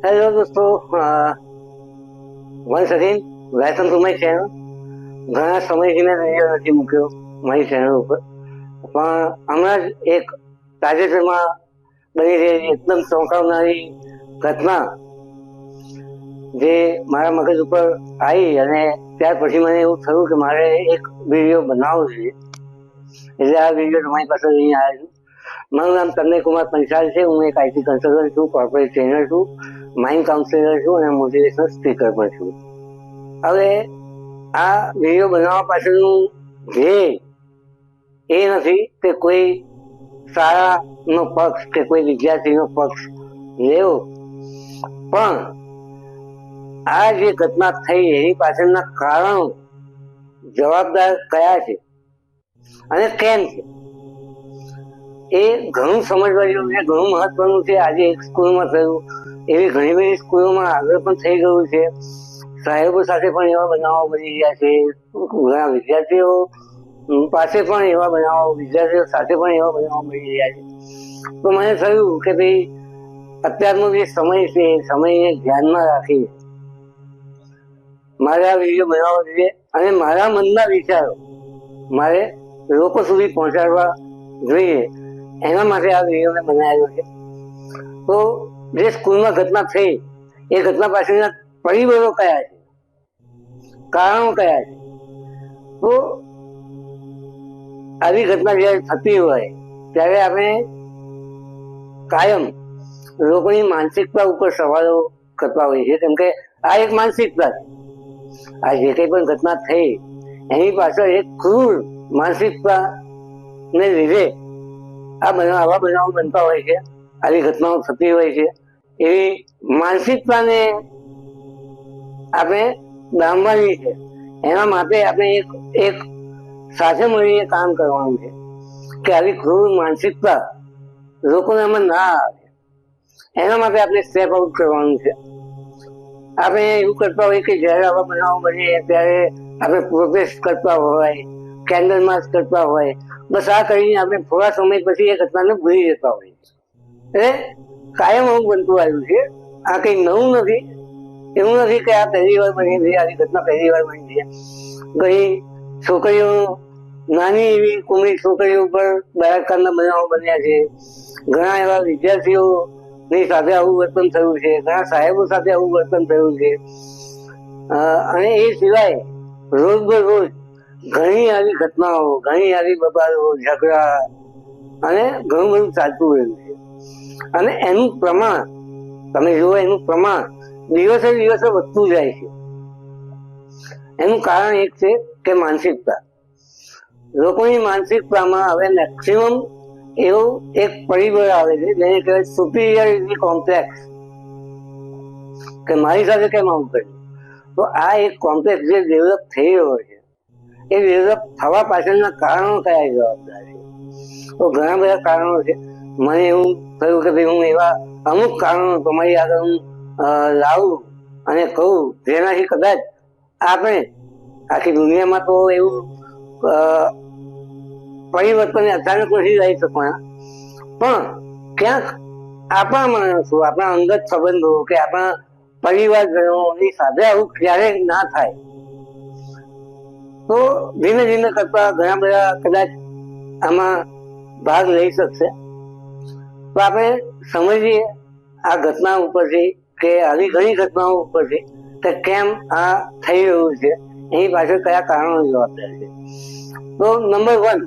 Hello દોસ્તો, once again welcome to my channel. ઘણા સમયથી મેં વિડીયો નથી મૂક્યો મારી ચેનલ ઉપર, પણ હમણાં જ એક તાજેતરમાં બની રહેલી એકદમ ચોંકાવનારી ઘટના જે મારા મગજ ઉપર આવી અને ત્યાર પછી મને એવું થયું કે મારે એક વિડીયો બનાવવો જોઈએ. એટલે આ વિડીયો તમારી પાસે લઈને આવ્યો છું. મારું નામ કનૈયા કુમાર પંચાલ છે. હું એક આઈટી કન્સલ્ટન્ટ છું, કોર્પોરેટ ટ્રેનર છું, માઇન્ડ કાઉન્સિલર છું અને મોટિવેશનલ સ્પીકર પણ છું. હવે આ વિડીયો બનાવવા પાછળનું ધ્યેય એ નથી કે કોઈ શાળાનો પક્ષ કે કોઈ વિદ્યાર્થીનો પક્ષ લેવો, પણ આ જે ઘટના થઈ એની પાછળના કારણો જવાબદાર કયા છે અને કેમ છે એ ઘણું સમજવા જેવું છે, ઘણું મહત્વનું છે. આજે એક સ્કૂલમાં થયું, એવી ઘણી બધી સ્કૂલોમાં આગળ પણ થઈ ગયું છે. સાહેબો સાથે પણ એવા બનાવો બની ગયા છે, ઘણા વિદ્યાર્થીઓ પાસે પણ એવા બનાવો, વિદ્યાર્થીઓ સાથે પણ એવા બનાવો બની રહ્યા છે. તો મને થયું કે ભાઈ અત્યારનો જે સમય છે એ સમયને ધ્યાનમાં રાખી મારે આ વિડીયો બનાવવો જોઈએ અને મારા મનના વિચારો મારે લોકો સુધી પહોંચાડવા જોઈએ. એના માટે આ વિડીયો મેં બનાવેલો છે. તો જે સ્કૂલમાં ઘટના થઈ એ ઘટના પાછળના પરિબળો કયા છે, કારણો કયા છે. તો આવી ઘટના જયારે થતી હોય ત્યારે આપણે કાયમ લોકોની માનસિકતા ઉપર સવાલો કરતા હોઈએ છીએ, કેમ કે આ એક માનસિકતા છે. આ જે કઈ પણ ઘટના થઈ એની પાછળ એક ક્રૂર માનસિકતા ને લીધે આવા બનાવો બનતા હોય છે, આવી ઘટનાઓ થતી હોય છે. એવી માનસિકતાને આપણે ડામવાની છે. એના માટે આપણે એક સાથે મળીને કામ કરવાનું છે કે આવી ક્રૂર માનસિકતા લોકોને આમાં ના આવે. એના માટે આપણે સ્ટેપ આઉટ કરવાનું છે. આપણે એવું કરતા હોય કે જયારે આવા બનાવો બને ત્યારે આપણે પ્રોટેસ્ટ કરતા હોય, કેન્ડલ માર્ચ કરતા હોય, બસ આ કરીને આપણે થોડા સમય પછી એ ઘટનાને ભૂલી જતા હોય. એટલે કાયમ આવું બનતું આવ્યું છે. આ કઈ નવું નથી. એવું નથી કે આ પહેલી વાર બની છે, આવી ઘટના પહેલી વાર બની છે. ઘણી છોકરીઓ, નાની એવી કુમળી છોકરીઓ ઉપર બળાત્કારના બનાવો બન્યા છે. ઘણા એવા વિદ્યાર્થીઓ ની સાથે આવું વર્તન થયું છે, ઘણા સાહેબો સાથે આવું વર્તન થયું છે. અને એ સિવાય રોજ બરોજ ઘણી આવી ઘટનાઓ, ઘણી આવી બબાલો, ઝઘડા અને ઘણું બધું ચાલતું રહ્યું છે. અને એનું પ્રમાણ તમે જુઓ, એનું પ્રમાણ દિવસે દિવસે વધતું જાય છે. એનું કારણ એક છે કે માનસિકતા. લોકોની માનસિકતામાં હવે મેક્સિમમ એવું એક પરિબળ આવે છે જેને કહેવાય સુપિરિયરિટી કોમ્પ્લેક્સ, કે મારી સાથે કેમ આવું કર્યું. તો આ એક કોમ્પ્લેક્સ જે ડેવલપ થઈ રહ્યો છે, એ ડેવલપ થવા પાછળના કારણો કયા જવાબદાર છે. તો ઘણા બધા કારણો છે. મને એવું થયું કે ભાઈ હું એવા અમુક કારણો તમારી આગળ હું લાવું અને કહું જેનાથી કદાચ આપણે આખી દુનિયામાં તો એવું પરિવર્તન અચાનક નથી લાવી શકવાના, પણ ક્યાંક આપણા માણસો, આપણા અંગત સંબંધો કે આપણા પરિવારજનોની સાથે આવું ક્યારેક ના થાય તો ધીમે ધીમે કરતા ઘણા બધા કદાચ આમાં ભાગ લઈ શકશે. તો આપણે સમજીએ આ ઘટના ઉપરથી કે આવી ઘણી ઘટનાઓ ઉપરથી કે કેમ આ થઈ રહ્યું છે, એની પાછળ કયા કારણો જવાબદાર છે. તો નંબર 1,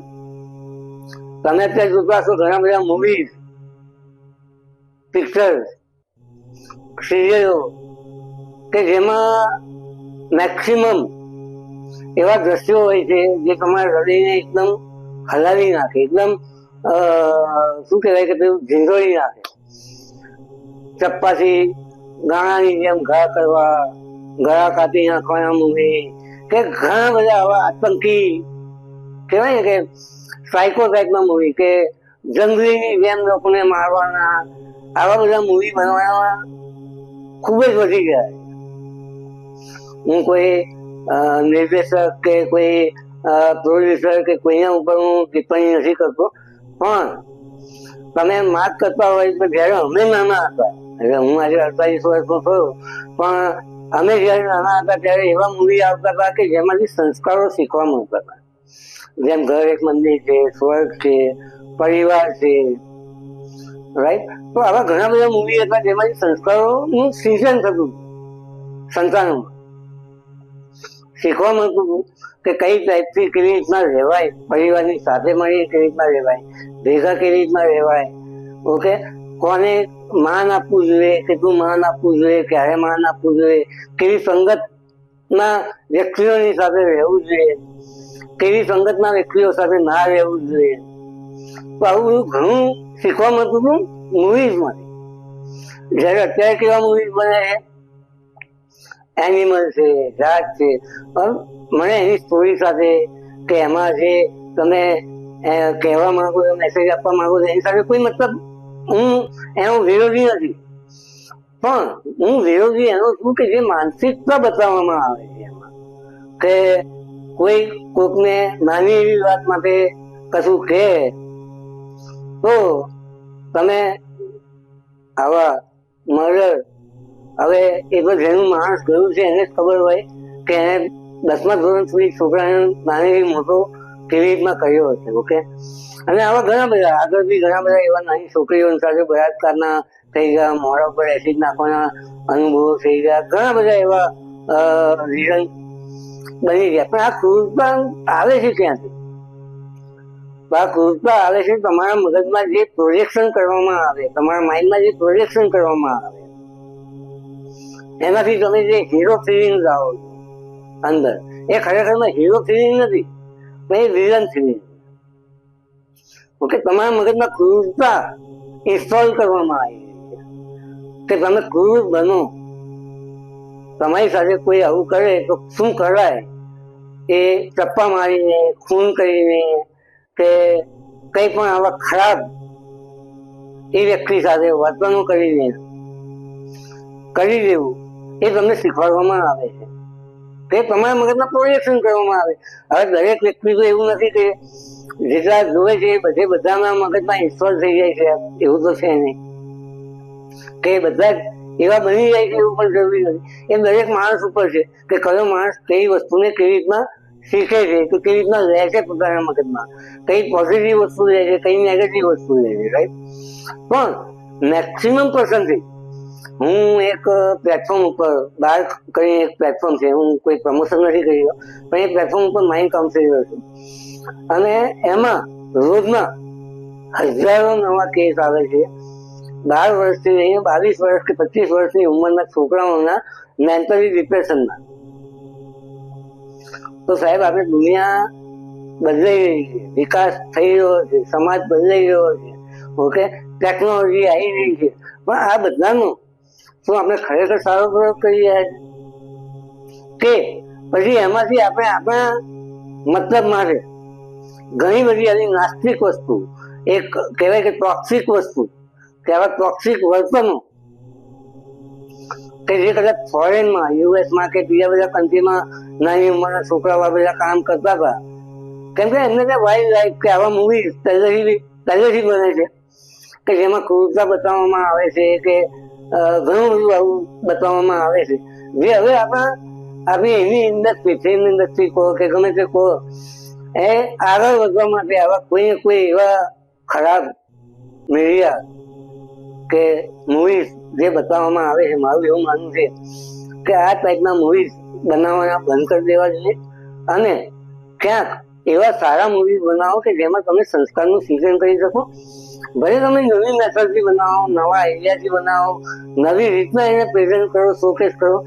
તમે અત્યારે જોતા હશો ઘણા બધા મૂવીઝ, પિક્ચર્સ, સિરિયલો કે જેમાં મેક્સિમમ એવા દ્રશ્યો હોય છે જે તમારા હૃદયને એકદમ હલાવી નાખે, એકદમ શું કહેવાય કે પેલું ઝીંઝોળી નાખે. ચપ્પાથી ગાણાની જેમ ઘા કરવા, ગળા કાપી નાખવાના મૂવી, કે ઘણા બધા આવા આતંકી કહેવાય ને કે સાયકો ટાઈપના મૂવી, કે જંગલીની જેમ લોકોને મારવાના, આવા બધા મૂવી બનાવવા ખૂબ જ વધી ગયા. હું કોઈ નિર્દેશક કે કોઈ પ્રોડ્યુસર કે કોઈના ઉપર હું ટિપ્પણી નથી કરતો, પણ તમે માર્ક કરતા હોય તો જયારે અમે નાના હતા એટલે હું આજે 48 વર્ષનો થયો, પણ અમે જયારે નાના હતા ત્યારે એવા મૂવી આવતા હતા કે જેમાંથી સંસ્કારો શીખવા મળતા હતા, જેમ ઘર એક મંદિર છે, સ્વર્ગ છે, પરિવાર છે, રાઈટ. તો આવા ઘણા બધા મૂવી હતા જેમાંથી સંસ્કારોનું સિંચન થતું, સંતાનોમાં શીખવા મળતું હતું કે કઈ ટાઈપથી કેવી રીતના રહેવાય, પરિવારની સાથે મળી કેવી રીતના રહેવાય, ભેગા કેવી રીતના રહેવાય, ઓકે, કોને માન આપવું જોઈએ, કેટલું માન આપવું જોઈએ, ક્યારે માન આપવું જોઈએ, કેવી સંગતના વ્યક્તિઓની સાથે રહેવું જોઈએ, કેવી સંગતના વ્યક્તિઓ સાથે ના રહેવું જોઈએ. તો આવું બધું ઘણું શીખવા મળતું હતું મૂવીઝમાંથી. જયારે અત્યારે કેવા મૂવીઝ બને છે, એનિમલ છે, જાત છે, પણ મને એની સ્ટોરી સાથે કે એમાં જે તમે કહેવા માંગો, મેસેજ આપવા માંગો એની સાથે કોઈ મતલબ, હું એનો વિરોધી નથી, પણ હું વિરોધી એનો છું કે જે માનસિકતા બતાવવામાં આવે છે એમાં, કે કોઈ કોકને નાની એવી વાત માટે કશું કહે તો તમે આવા મર્ડર, હવે એ તો જેનું માણસ ગયું છે એને જ ખબર હોય કે એને 10મા ધોરણ સુધી છોકરાને નાની મોટો કેવી રીતના કર્યો હશે, ઓકે. અને આવા ઘણા બધા આગળ બી ઘણા બધા એવા નાની છોકરીઓ સાથે બળાત્કારના થઈ ગયા, મોડા ઉપર એસિડ નાખવાના અનુભવો થઈ ગયા, ઘણા બધા એવા રીઝન બની ગયા. પણ આ ક્રૂરતા આવે છે ક્યાંથી? આ ક્રૂરતા આવે છે તમારા મગજમાં જે પ્રોજેક્શન કરવામાં આવે, તમારા માઇન્ડમાં જે પ્રોજેક્શન કરવામાં આવે, એનાથી તમે જે હીરો ફિલિંગ આવો અંદર, એ ખરેખરમાં હીરો ફિલિંગ નથી, પણ એ વિલન ફિલિંગ, ઓકે. તમારા મગજમાં ક્રૂરતા ઇન્સ્ટોલ કરવામાં આવી કે તમે ક્રૂર બનો, તમારી સાથે કોઈ આવું કરે તો શું કરાય, એ ચપ્પા મારીને, ખૂન કરીને, કે કઈ પણ આવા ખરાબ એ વ્યક્તિ સાથે વર્તનો કરીને કરી દેવું, એ તમને શીખવાડવામાં આવે છે, કે તમારા મગજમાં પ્રોજેક્શન કરવામાં આવે. હવે દરેક વ્યક્તિ તો એવું નથી કે જેટલા જોવે છે એ બધાના મગજમાં ઇન્સ્ટોલ થઈ જાય છે, એવું તો છે નહીં કે બધા જ એવા બની જાય છે, એવું પણ જરૂરી નથી. એ દરેક માણસ ઉપર છે કે કયો માણસ કઈ વસ્તુને કેવી રીતના શીખે છે, કે કેવી રીતના લે છે પોતાના મગજમાં, કઈ પોઝિટિવ વસ્તુ લે છે, કઈ નેગેટિવ વસ્તુ લે છે, રાઈટ. પણ મેક્સિમમ પર્સન્ટેજ, હું એક પ્લેટફોર્મ ઉપર, બાર કરી એક પ્લેટફોર્મ છે, હું કોઈ પ્રમોશન નથી કરી રહ્યો, પણ એ પ્લેટફોર્મ ઉપર માઇન્ડ કાઉન્સિલર છું, અને એમાં રોજના હજારો નવા કેસ આવે છે 12 વર્ષથી લઈને 22 વર્ષ કે 25 વર્ષની ઉંમરના છોકરાઓના મેન્ટલી ડિપ્રેશનના. તો સાહેબ, આપણે દુનિયા બદલાઈ રહી છે, વિકાસ થઈ રહ્યો છે, સમાજ બદલાઈ રહ્યો છે, ઓકે, ટેકનોલોજી આવી રહી છે, પણ આ બધાનો શું આપણે ખરેખર સારો પ્રયોગ કરી રહ્યા છે કે પછી એમાંથી આપણે આપણા મતલબ માટે ઘણી બધી આવી નાસ્તિક વસ્તુ, એક કહેવાય કે ટોક્સિક વસ્તુ, કે આવા ટોક્સિક વર્તનો કે જે કદાચ ફોરેનમાં, યુએસમાં કે બીજા બધા કન્ટ્રીમાં નાની ઉંમરના છોકરાઓ બધા કામ કરતા હતા, કેમ કે એમને ત્યાં વાઇલ્ડ લાઈફ કે આવા મૂવી પહેલેથી બને છે કે જેમાં ક્રૂરતા બતાવવામાં આવે છે, કે ઘણું બધું આવું બતાવવામાં આવે છે, જે હવે આપણી એની ઇન્ડસ્ટ્રી, ફિલ્મ ઇન્ડસ્ટ્રી કહો કે ગમે તે કહો, એ આગળ વધવા માટે આવા કોઈ એવા ખરાબ મીડિયા કે મૂવીઝ જે બતાવવામાં આવે છે, મારું એવું માનવું છે કે આ ટાઈપના મૂવીઝ બનાવવાના બંધ કરી દેવા જોઈએ, અને ક્યાંક એવા સારા મૂવીઝ બનાવો કે જેમાં તમે સંસ્કારનું સિંચન કરી શકો. ભલે તમે નવી મેથડથી બનાવો, નવા આઈડિયાથી બનાવો, નવી રીતના એને પ્રેઝન્ટ કરો, શોકેસ કરો,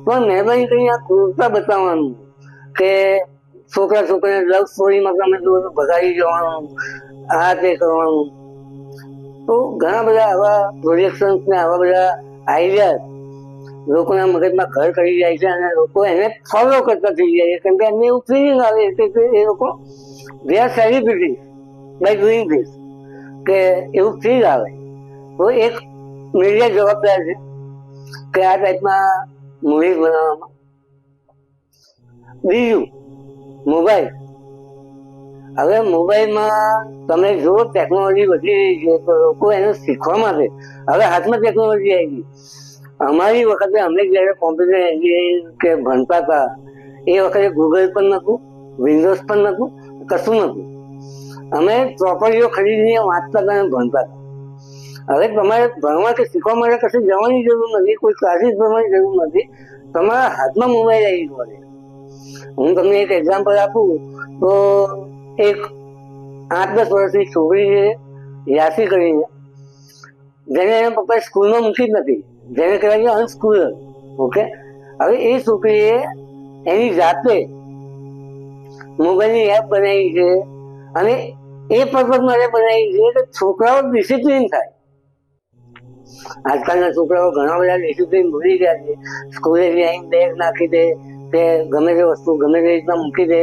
પણ મહેરબાની કરીને આ ક્રૂરતા બતાવવાનું કે છોકરાને લવ સ્ટોરીમાં તમે ભગાડી જવાનું, આ તે કરવાનું, તો ઘણા બધા આવા પ્રોજેક્શન ને આવા બધા આઈડિયા લોકોના મગજમાં ઘર કરી જાય છે, અને લોકો એને ફોલો કરતા થઈ જાય છે, કેમ કે એમને એવું ફિલિંગ આવે છે કે એ લોકો they are celebrity by doing this, કે એવું ફીલ આવે. તો એક મીડિયા જવાબદાર છે કે આ ટાઈપના મૂવીઝ બનાવવામાં. બીજું, મોબાઈલ. હવે મોબાઈલમાં તમે જો ટેકનોલોજી વધી રહી છે તો લોકો એને શીખવા માટે હવે હાથમાં ટેકનોલોજી આવી ગઈ. અમારી વખતે અમને જયારે કોમ્પ્યુટર એન્જિનિયરિંગ કે ભણતા હતા એ વખતે ગૂગલ પણ નહોતું, વિન્ડોઝ પણ નહોતું, કશું નહોતું. અમે ચોપડીઓ ખરીદીને વાંચતા હતા અને ભણતા હતા. હવે તમારે ભણવા કે શીખવા માટે કશું જવાની જરૂર નથી, કોઈ ક્લાસીસ ભરવાની જરૂર નથી, તમારા હાથમાં મોબાઈલ આવી ગયો છે. હું તમને એક એક્ઝામ્પલ આપું તો એક 8-10 વર્ષની છોકરી છે યાસી કરીને, જેને એના પપ્પાએ સ્કૂલમાં મૂકી જ નથી, જેને કહેવાય છે અનસ્કૂલ. ઓકે, હવે એ છોકરીએ એની જાતે મોબાઈલની એપ બનાવી છે અને એ પર્પઝ માટે બનાવી છે કે છોકરાઓ ડિસિપ્લિન થાય. આજકાલના છોકરાઓ ઘણા બધા ડિસિપ્લિન ભૂલી ગયા છે. સ્કૂલે જઈને બેગ નાખી દે, તે ગમે તે વસ્તુ ગમે તે રીતના મૂકી દે,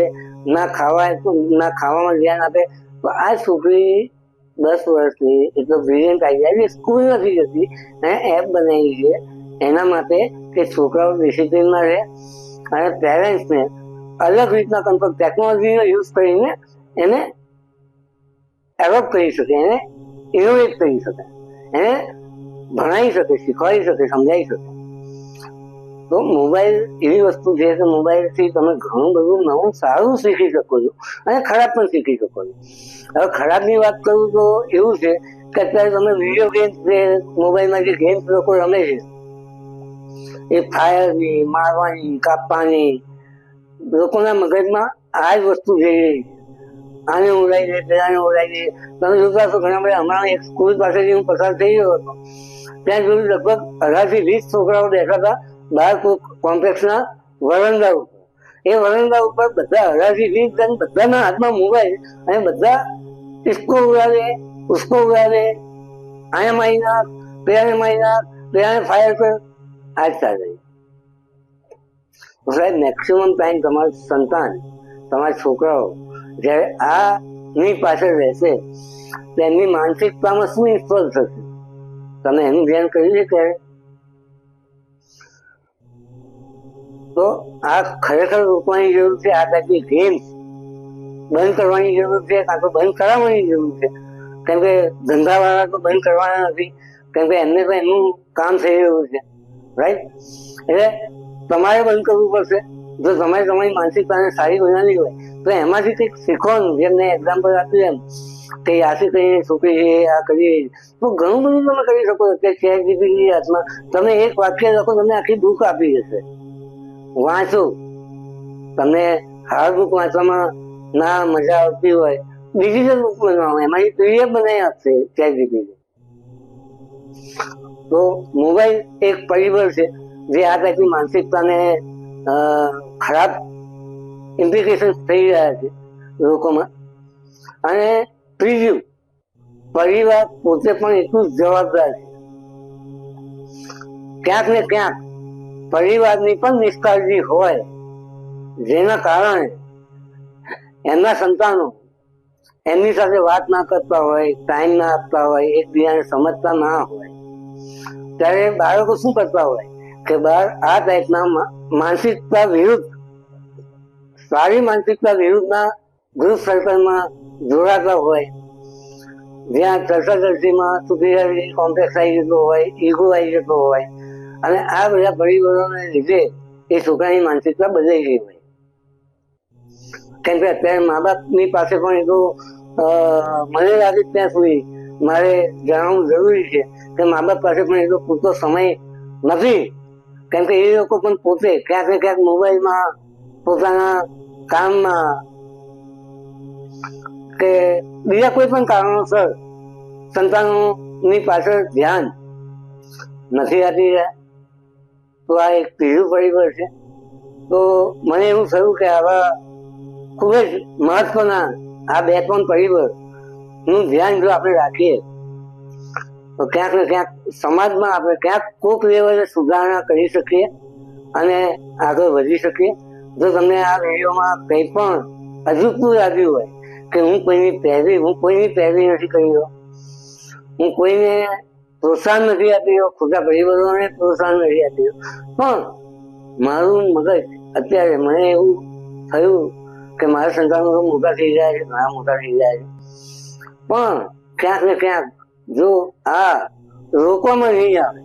ના ખાવામાં ધ્યાન આપે. તો આ છોકરી 10 વર્ષની એટલો બ્રિલિયન્ટ આવી જાય, સ્કૂલ નથી જતી, એને એપ બનાવી છે એના માટે કે છોકરાઓ ડિસિપ્લિનમાં રહે અને પેરેન્ટ્સને અલગ રીતના ટેકનોલોજીનો યુઝ કરીને એને એડોપ્ટ કરી શકે, એને ઇનોવેટ કરી શકે, એને ભણાવી શકે, શીખવાડી શકે, સમજાવી શકે. તો મોબાઈલ એવી વસ્તુ છે કે મોબાઈલથી તમે ઘણું બધું નવું સારું શીખી શકો છો અને ખરાબ પણ શીખી શકો છો. હવે ખરાબની વાત કરું તો એવું છે કે અત્યારે તમે વિડીયો ગેમ્સ જે મોબાઈલમાં જે ગેમ્સ લોકો રમે છે એ ફાયરની, મારવાની, કાપવાની, લોકોના મગજમાં આ જ વસ્તુ જઈ રહી છે. આને ઉડાઈ દે, પેલાને ઉડાઈ દે. તમે જોતા હશો ઘણા બધા, હમણાં એક સ્કૂલ પાસેથી હું પસાર થઈ ગયો હતો, ત્યાં જોયું લગભગ 18-20 છોકરાઓ બેઠા હતા બહાર કોમ્પ્લેક્સના વરંડા ઉપર. એ વરંડા ઉપર બધા 18-20 જણ, બધાના હાથમાં મોબાઈલ અને બધા ઇસકો ઉડાડે, ઉસકો ઉડાડે, આને મારી નાખ, પેલાને મારી નાખ, પેલાને ફાયર કર, આ જ ચાલે. સાહેબ, મેક્સિમમ ટાઈમ તમારું સંતાન, તમારા છોકરાઓ જ્યારે આની પાછળ રહેશે તેમની માનસિકતામાં શું ઇન્સ્ટોલ થશે, તમે એનું ધ્યાન કર્યું છે ક્યારે? તો આ ખરેખર રોકવાની જરૂર છે. આ ટાઈપની ગેમ્સ બંધ કરવાની જરૂર છે, કાં તો બંધ કરાવવાની જરૂર છે. કેમ કે ધંધાવાળા તો બંધ કરવાના નથી, કેમ કે એમને તો એનું કામ થઈ રહ્યું છે, રાઈટ? એટલે તમારે બંધ કરવું પડશે. જો તમારે તમારી માનસિકતાને સારી બનાવવી હોય તો એમાંથી કંઈક શીખવાનું. જેમ મેં એક્ઝામ્પલ આપ્યું એમ કે યાસી કરીને છોકરી છે આ કરી, તો ઘણું બધું તમે કરી શકો છો. કે ChatGPT હાથમાં તમે એક વાક્ય લખો, તમને આખી બુક આપી જશે. વાંચો. તમને હાર્ડ બુક વાંચવામાં ના મજા આવતી હોય, ડિજિટલ બુક બનાવો, એમાંથી PDF બનાવી આપશે ChatGPT. તો મોબાઈલ એક પરિબળ છે જે આ ટાઈપની માનસિકતાને ખરાબ ઇમ્પ્લિકેશન થઈ રહ્યા છે લોકોમાં. અને ત્રીજું, પરિવાર પોતે પણ એટલું જ જવાબદાર છે. ક્યાંક ને ક્યાંક પરિવારની પણ નિષ્કાળજી હોય, જેના કારણે એમના સંતાનો એમની સાથે વાત ના કરતા હોય, ટાઈમ ના આપતા હોય, એકબીજાને સમજતા ના હોય, ત્યારે બાળકો શું કરતા હોય કે આ ટાઈપના માનસિકતા વિરુદ્ધ, સારી માનસિકતા વિરુદ્ધના ગ્રુપ સર્કલમાં જોડાતા હોય, જ્યાં ચર્ચાચર્ચીમાં સુપીરિયરિટી કોમ્પ્લેક્સ આવી જતો હોય, ઈગો આવી જતો હોય, અને આ બધા પરિબળોને લીધે એ છોકરાની માનસિકતા બદલાઈ ગઈ હોય. કેમ કે અત્યારે મા બાપની પાસે પણ એટલું મને લાગે ત્યાં સુધી મારે જણાવવું જરૂરી છે કે મા બાપ પાસે પણ એટલો પૂરતો સમય નથી. કેમ કે એ લોકો પણ પોતે ક્યાંક ને ક્યાંક મોબાઈલમાં, પોતાના કામમાં કે બીજા કોઈ પણ કારણોસર સંતાનોની પાછળ ધ્યાન નથી આપી રહ્યા. તો આ એક ત્રીજું પરિબળ છે. તો મને એવું થયું કે આવા ખૂબ જ મહત્વના આ 2-3 પરિબળ નું ધ્યાન જો આપણે રાખીએ તો ક્યાંક ને ક્યાંક સમાજમાં આપણે ક્યાંક કોઈક લેવલે સુધારણા કરી શકીએ અને આગળ વધી શકીએ. જો તમને આ વિડીયોમાં કંઈ પણ અજુગતું લાગ્યું હોય કે હું કોઈની પહેરવી નથી કરી રહ્યો, હું કોઈને પ્રોત્સાહન નથી આપી રહ્યો, ખોટા પરિબળોને પ્રોત્સાહન નથી આપી રહ્યો, પણ મારું મગજ અત્યારે મને એવું થયું કે મારા સંતાનો તો મોટા થઈ જાય છે, ઘણા મોટા થઈ જાય છે, પણ ક્યાંક ને ક્યાંક જો આ રોકવામાં નહીં આવે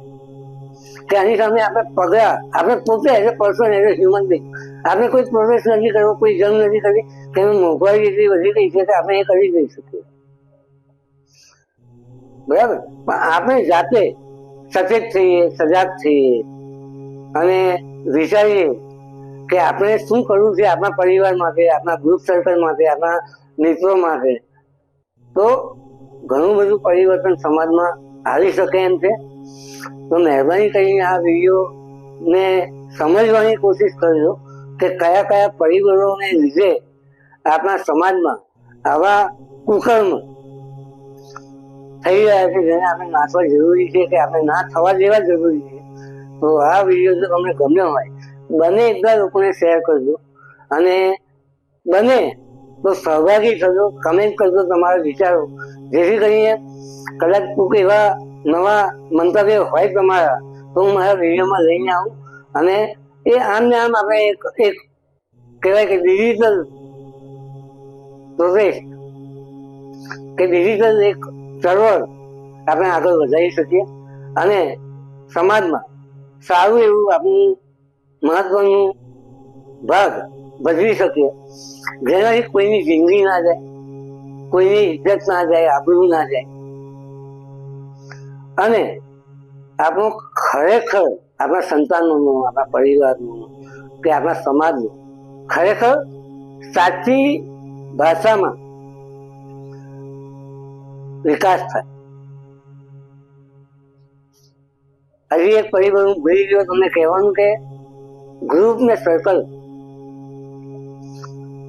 કે આની સામે આપણે પગલા, આપણે પોતે as a person, as a human being, આપણે કોઈ પ્રોસેસ નથી કરવો, કોઈ જંગ નથી કરવી, કે મોંઘવારી એટલી વધી ગઈ છે કે આપણે એ કરી નહીં શકીએ, બરાબર. પણ આપણે જાતે સચેત થઈએ, સજાગ થઈએ અને વિચારીએ કે આપણે શું કરવું છે આપણા પરિવાર માટે, આપણા ગ્રુપ સર્કલ માટે, આપણા મિત્રો માટે, તો ઘણું બધું પરિવર્તન સમાજમાં આવી શકે એમ છે. તો મહેરબાની કરીને આ વિડીયોને સમજવાની કોશિશ કરજો કે કયા કયા પરિબળોને લીધે આપણા સમાજમાં આવા કુકર્મ થઈ રહ્યા છે, જેને આપણે નાશવા જરૂરી છે, કે આપણે ના થવા દેવા જરૂરી છે. તો આ વિડીયો જો તમને ગમ્યો હોય, બને એટલા લોકોને શેર કરજો અને બને તો સહભાગી થજો, કમેન્ટ કરજો તમારા વિચારો, જેથી કરીને કદાચ કોઈક એવા નવા મંતવ્ય હોય તમારા તો હું મારા વિડીયોમાં લઈને આવું અને એ આમ ને આમ આપણે એક કહેવાય કે ડિજિટલ પ્રોસેસ કે ડિજિટલ એક ચળવળ આપણે આગળ વધારી શકીએ અને સમાજમાં સારું એવું આપણું મહત્વનું ભાગ ભજવી શકીએ, જેનાથી કોઈની જિંદગી ના જાય, કોઈની ઇજ્જત ના જાય, આબરૂ ના જાય અને આપણું ખરેખર આપણા સંતાનોનું, આપણા પરિવારનું કે આપણા સમાજનું ખરેખર સાચી ભાષામાં વિકાસ થાય. હજી એક પરિબળ હું ભૂલી ગયો તમને કહેવાનું કે ગ્રુપ ને સર્કલ,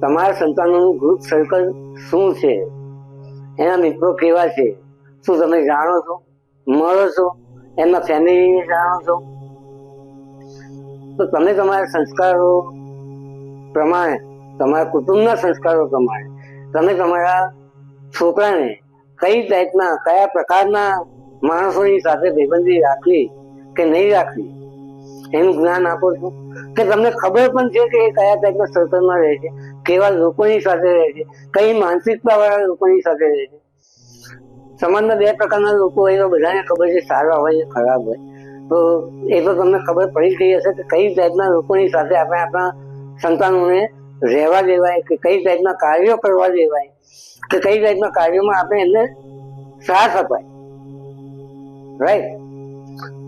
તમારા સંતાનોનું ગ્રુપ સર્કલ શું છે, એના મિત્રો કેવા છે, શું તમે જાણો છો, મળો છો, એમના ફેમિલીને જાણો છો? તો તમે તમારા સંસ્કારો પ્રમાણે, તમારા કુટુંબના સંસ્કારો પ્રમાણે તમે તમારા છોકરાને કઈ ટાઈપના, કયા પ્રકારના માણસોની સાથે ભાઈબંધી રાખવી કે નહીં રાખવી એનું જ્ઞાન આપો છો, કે તમને ખબર પણ છે કે એ કયા ટાઈપના સર્કલમાં રહે છે, કેવા લોકોની સાથે રહે છે, કઈ માનસિકતા વાળા લોકોની સાથે રહે છે. સમાજના બે પ્રકારના લોકો હોય તો બધાને ખબર છે, સારા હોય ખરાબ હોય, તો એ તો તમને ખબર પડી ગઈ હશે કે કઈ ટાઈપના લોકોની સાથે આપણે આપણા સંતાનોને રહેવા દેવાય, કે કઈ ટાઈપના કાર્યો કરવા દેવાય, કે કઈ ટાઈપના કાર્યોમાં આપણે એમને સાથ અપાય. રાઈટ.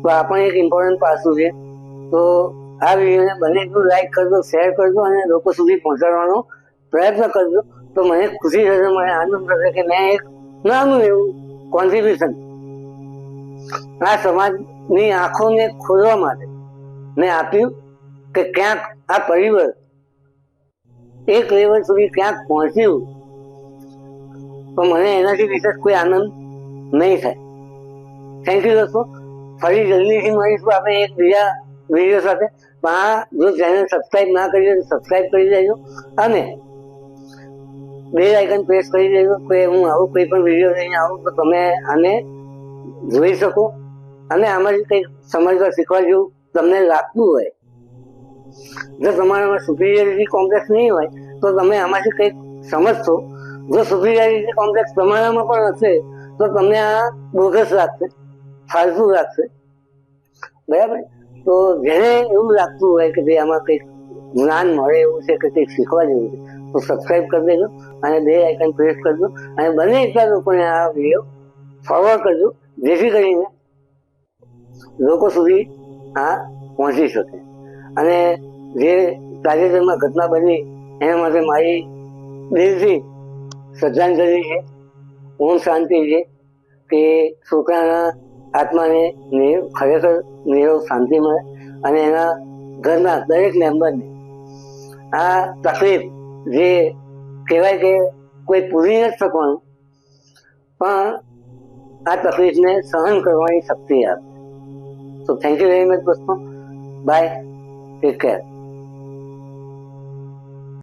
તો આ પણ એક ઇમ્પોર્ટન્ટ પાસું છે. તો આ વિડીયોને બને એટલું લાઈક કરજો, શેર કરજો અને લોકો સુધી પહોંચાડવાનો પ્રયત્ન કરજો. તો મને ખુશી થશે, મને આનંદ થશે કે મેં એક નાનું એવું કોન્ટ્રીબ્યુશન આ સમાજની આંખોને ખોલવા માટે મેં આપ્યું, કે ક્યાંક આ પરિવાર એક લેવલ સુધી ક્યાંક પહોંચ્યું તો મને એનાથી વિશેષ કોઈ આનંદ નહીં થાય. થેન્ક યુ દોસ્તો. ફરી જલ્દીથી મળીશું આપણે એક બીજા વિડીયો સાથે. પણ આ જો ચેનલ સબસ્ક્રાઈબ ના કરી તો સબસ્ક્રાઈબ કરી દેજો અને બેલ આઇકન પ્રેસ કરી દેજો કે હું આવું કોઈ પણ વિડીયો લઈને આવું તો તમે આને જોઈ શકો અને આમાંથી કંઈક સમજવા શીખવા જેવું તમને લાગતું હોય. જો તમારામાં સુપિરિયરિટી કોમ્પ્લેક્સ નહીં હોય તો તમે આમાંથી કંઈક સમજશો. જો સુપિરિયરિટી કોમ્પ્લેક્સ તમારામાં પણ હશે તો તમને આ બોગસ લાગશે, ફાલતુ લાગશે, બરાબર. તો જેને એવું લાગતું હોય કે ભાઈ આમાં કંઈક જ્ઞાન મળે એવું છે, કે કંઈક શીખવા જેવું છે, તો સબસ્ક્રાઈબ કરી દેજો અને બેલ આઇકન પ્રેસ કરજો અને બને એટલા લોકોને આ વિડીયો ફોરવર્ડ કરજો, જેથી કરીને લોકો સુધી આ પહોંચી શકે. અને જે તાજેતરમાં ઘટના બની એના માટે મારી દિલથી શ્રદ્ધાંજલિ છે, ઓમ શાંતિ છે, કે છોકરાના આત્માને ખરેખર નિરવ શાંતિ મળે અને એના ઘરના દરેક મેમ્બરને આ તકલીફ જે કહેવાય કે કોઈ પૂરી નથી શકવાનું, પણ આ તકલીફને સહન કરવાની શક્તિ આપે. So thank you very much દોસ્તો. Bye, take care.